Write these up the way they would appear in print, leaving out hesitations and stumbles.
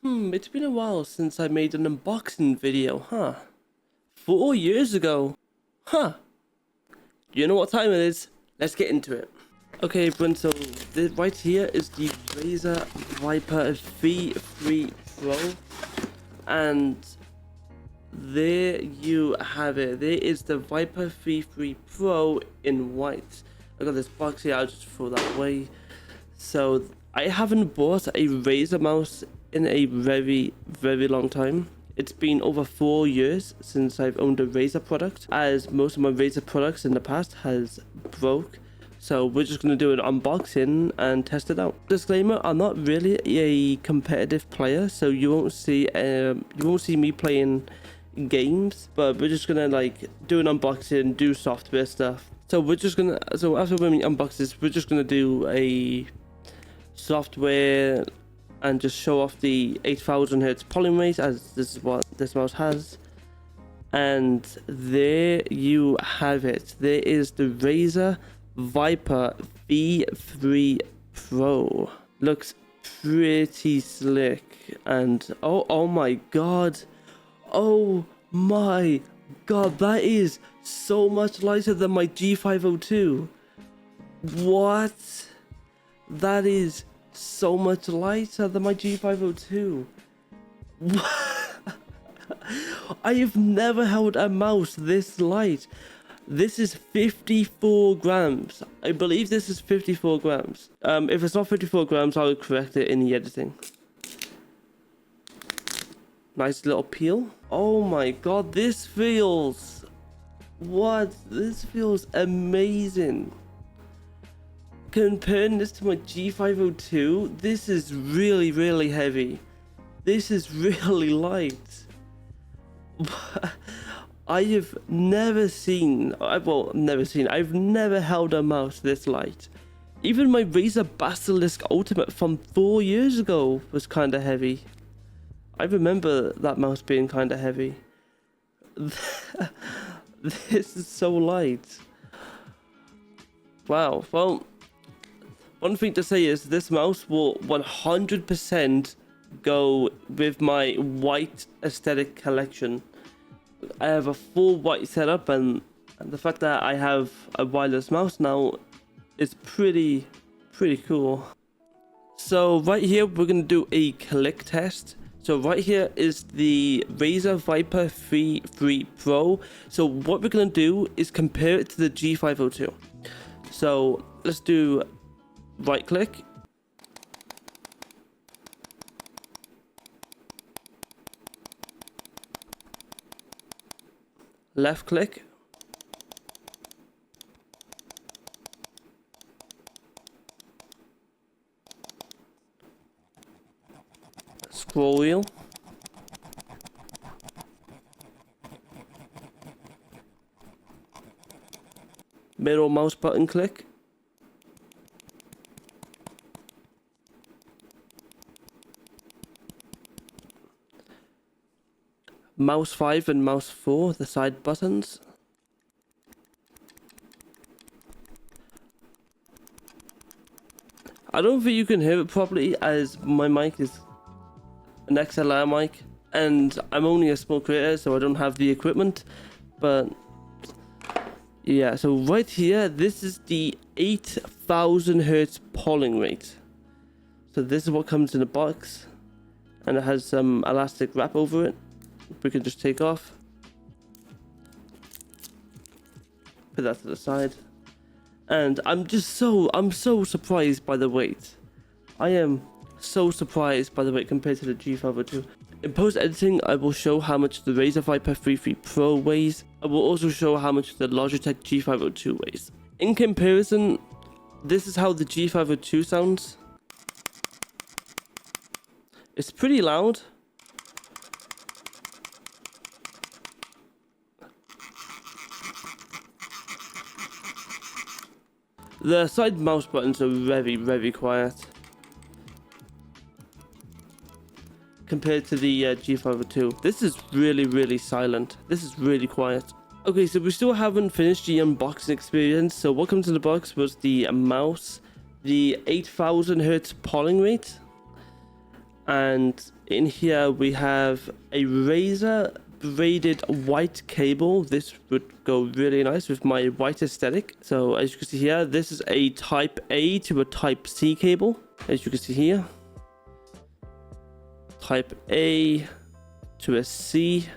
It's been a while since I made an unboxing video, huh? 4 years ago. Huh. You know what time it is? Let's get into it. Okay, everyone, so right here is the Razer Viper V3 Pro. And there you have it. There is the Viper V3 Pro in white. I got this box here, I'll just throw that away. So I haven't bought a Razer mouse in a very long time. It's been over 4 years since I've owned a Razer product, as most of my Razer products in the past has broke. So we're just going to do an unboxing and test it out. Disclaimer, I'm not really a competitive player, so you won't see me playing games, but we're just gonna like do an unboxing, do software stuff. So after we unbox this, we're just gonna do a software and just show off the 8000 Hz polling rate, as this is what this mouse has. And there you have it. There is the Razer Viper V3 Pro. Looks pretty slick, and oh my god, that is so much lighter than my G502. What? That is so much lighter than my G502. I have never held a mouse this light. This is 54 grams. I believe this is 54 grams. If it's not 54 grams, I will correct it in the editing. Nice little peel. Oh my god, this feels... What? This feels amazing. Comparing this to my G502, this is really heavy. This is really light. I've never held a mouse this light. Even my Razer Basilisk Ultimate from 4 years ago was kind of heavy. I remember that mouse being kind of heavy. This is so light. Wow. Well, one thing to say is this mouse will 100% go with my white aesthetic collection. I have a full white setup, and the fact that I have a wireless mouse now is pretty cool. So right here we're going to do a click test. So right here is the Razer Viper V3 Pro. So what we're going to do is compare it to the G502. So let's do right click. Left click. Scroll wheel. Middle mouse button click. Mouse 5 and mouse 4, the side buttons. I don't think you can hear it properly, as my mic is an XLR mic and I'm only a small creator, so I don't have the equipment. But yeah, so right here, this is the 8000 Hz polling rate. So this is what comes in the box, and it has some elastic wrap over it. We can just take off, put that to the side, and I'm so surprised by the weight. I am so surprised by the weight compared to the G502. In post editing, I will show how much the Razer Viper V3 Pro weighs. I will also show how much the Logitech G502 weighs. In comparison, this is how the G502 sounds. It's pretty loud. The side mouse buttons are very quiet compared to the G502. This is really silent. This is really quiet. Okay, so we still haven't finished the unboxing experience. So what comes in the box was the mouse, the 8000 Hz polling rate, and in here we have a Razer braided white cable. This would go really nice with my white aesthetic. So as you can see here, this is a type A to a type C cable. As you can see here, type A to a C.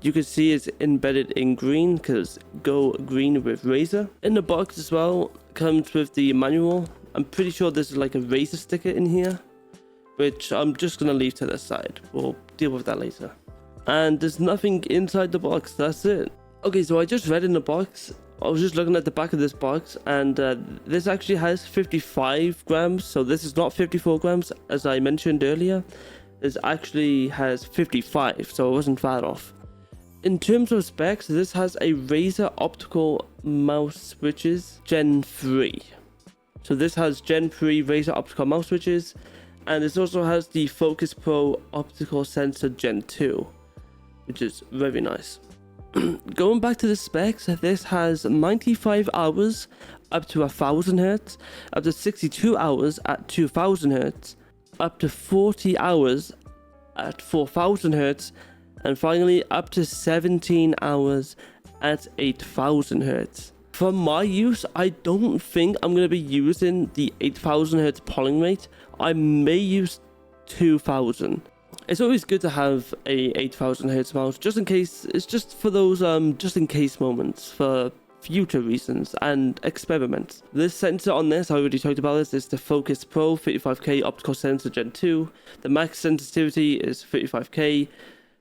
You can see it's embedded in green because go green with Razer. In the box as well comes with the manual. I'm pretty sure this is like a Razer sticker in here, which I'm just gonna leave to the side. We'll deal with that later. And there's nothing inside the box. That's it. Okay, so I just read in the box. I was just looking at the back of this box, and this actually has 55 grams. So this is not 54 grams as I mentioned earlier. This actually has 55, so it wasn't far off. In terms of specs, this has a Razer optical mouse switches Gen 3. So this has Gen 3 Razer optical mouse switches, and this also has the Focus Pro optical sensor Gen 2, which is very nice. Going back to the specs, this has 95 hours up to 1000 Hz, up to 62 hours at 2000 Hz, up to 40 hours at 4000 Hz, and finally up to 17 hours at 8000 Hz. For my use, I don't think I'm going to be using the 8000 Hz polling rate. I may use 2000. It's always good to have a 8000 Hz mouse just in case. It's just for those just in case moments, for future reasons and experiments. This sensor on this, I already talked about this, is the Focus Pro 35K optical sensor Gen 2. The max sensitivity is 35K.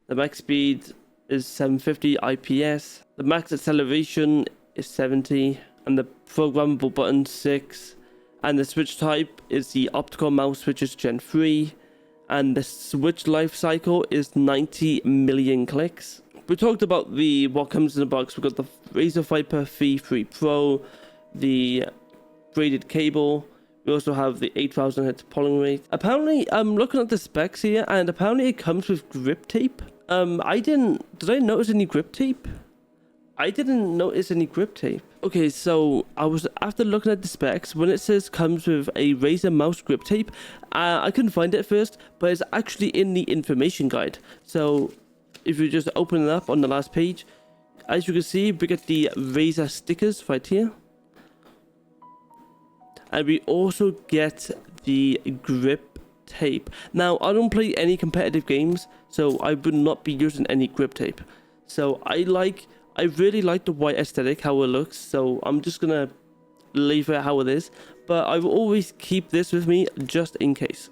The max speed is 750 IPS. The max acceleration is 70. And the programmable button 6. And the switch type is the optical mouse switches Gen 3. And the switch life cycle is 90 million clicks. We talked about what comes in the box. We've got the Razer Viper V3 Pro, the braided cable. We also have the 8000 Hz polling rate. Apparently, I'm looking at the specs here, and apparently it comes with grip tape. Did I notice any grip tape? I didn't notice any grip tape. Okay, so after looking at the specs, when it says comes with a Razer mouse grip tape, I couldn't find it at first, but it's actually in the information guide. So if you just open it up on the last page, as you can see, we get the Razer stickers right here. And we also get the grip tape. Now, I don't play any competitive games, so I would not be using any grip tape. So I really like the white aesthetic, how it looks, so I'm just gonna leave it how it is. But I will always keep this with me just in case.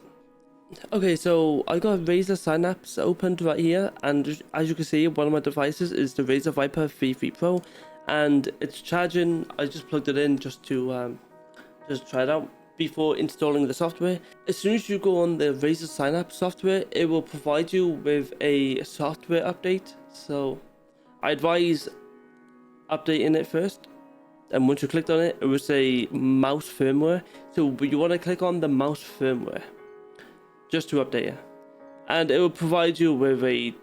Okay, so I got Razer Synapse opened right here, and as you can see, one of my devices is the Razer Viper V3 Pro, and it's charging. I just plugged it in just to just try it out before installing the software. As soon as you go on the Razer Synapse software, it will provide you with a software update. So I advise updating it first, and once you clicked on it, it will say mouse firmware. So you want to click on the mouse firmware just to update it, and it will provide you with a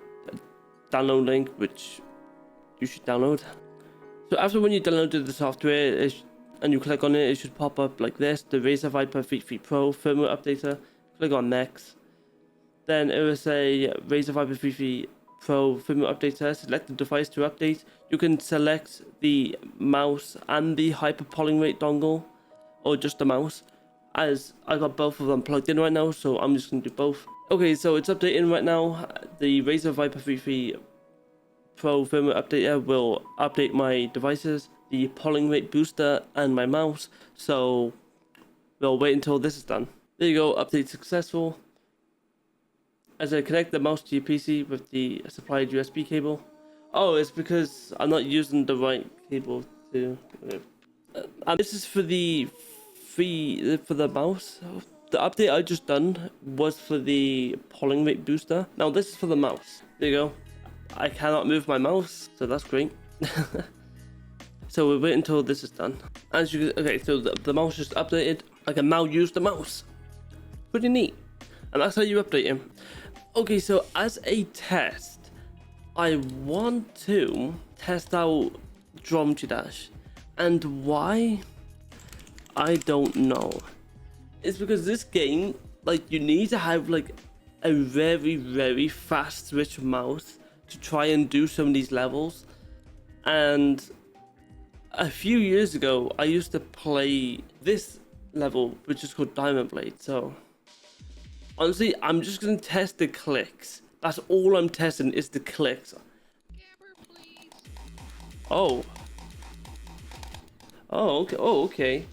download link which you should download. So after when you downloaded the software and you click on it, it should pop up like this: the Razer Viper V3 Pro firmware updater. Click on next, then it will say Razer Viper V3 Pro firmware updater. Select the device to update. You can select the mouse and the hyper polling rate dongle, or just the mouse, as I got both of them plugged in right now, so I'm just going to do both. Okay, so it's updating right now. The Razer Viper V3 Pro firmware updater will update my devices, the polling rate booster, and my mouse, so we'll wait until this is done. There you go, update successful. As I connect the mouse to your PC with the supplied USB cable. Oh, it's because I'm not using the right cable to... and this is for the mouse. The update I just done was for the polling rate booster. Now this is for the mouse. There you go. I cannot move my mouse, so that's great. So we'll wait until this is done. Okay, so the mouse just updated. I can now use the mouse. Pretty neat. And that's how you update him. Okay, so as a test, I want to test out Geometry Dash. And why? I don't know. It's because this game, like, you need to have like a very fast switch mouse to try and do some of these levels. And a few years ago, I used to play this level, which is called Diamond Blade. So honestly, I'm just gonna test the clicks. That's all I'm testing is the clicks. Oh. Oh, okay. Oh, okay.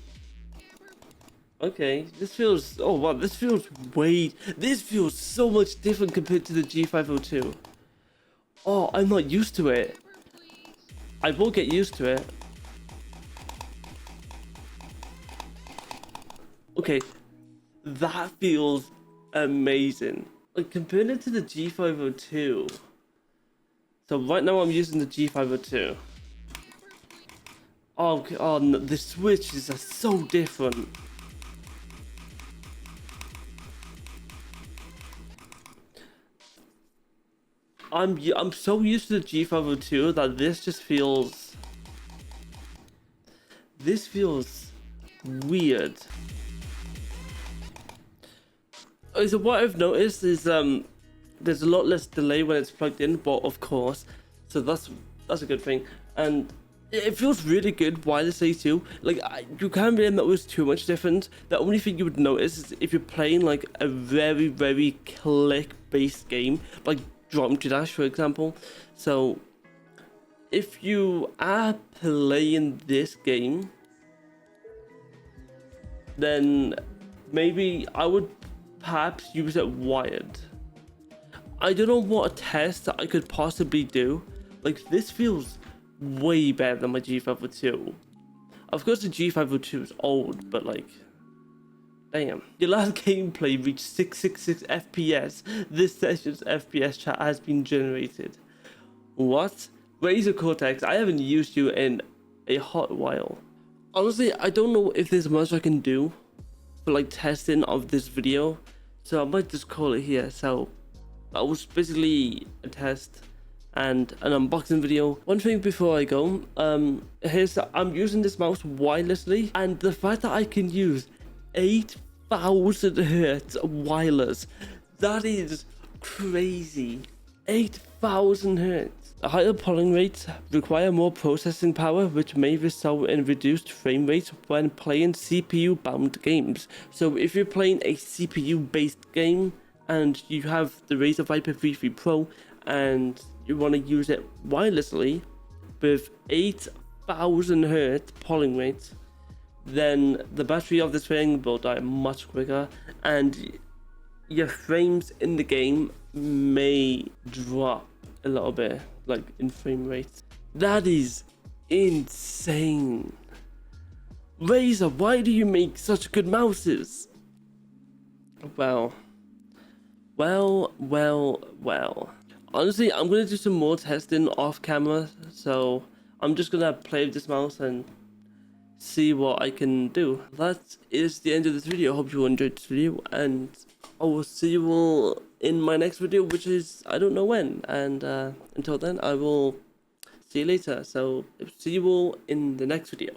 Okay. This feels. Oh wow. This feels so much different compared to the G502. Oh, I'm not used to it. I will get used to it. Okay, that feels amazing. Like compared it to the G502. So right now I'm using the G502. Oh, okay. Oh no, the switches are so different. I'm so used to the G502 that this just feels. This feels weird. So what I've noticed is there's a lot less delay when it's plugged in, but of course, so that's a good thing, and it feels really good wirelessly too. Like you can't really notice too much difference. The only thing you would notice is if you're playing like a very click based game, like Drum to Dash for example. So if you are playing this game, then maybe I would perhaps use it wired. I don't know what test I could possibly do. Like this feels way better than my G502. Of course the G502 is old, but like, damn. Your last gameplay reached 666 FPS. This session's FPS chat has been generated. What? Razer Cortex, I haven't used you in a hot while. Honestly, I don't know if there's much I can do for like testing of this video, so I might just call it here. So that was basically a test and an unboxing video. One thing before I go, here's I'm using this mouse wirelessly, and the fact that I can use 8,000 hertz wireless, that is crazy. 8,000 hertz. Higher polling rates require more processing power, which may result in reduced frame rates when playing CPU-bound games. So if you're playing a CPU-based game and you have the Razer Viper V3 Pro and you want to use it wirelessly with 8,000 hertz polling rates, then the battery of this thing will die much quicker and your frames in the game may drop a little bit, like in frame rates. That is insane. Razer, why do you make such good mouses? Well. Honestly, I'm gonna do some more testing off camera, so I'm just gonna play with this mouse and see what I can do. That is the end of this video. I hope you enjoyed this video, and I will see you all in my next video, which is I don't know when. And until then, I will see you later. So see you all in the next video.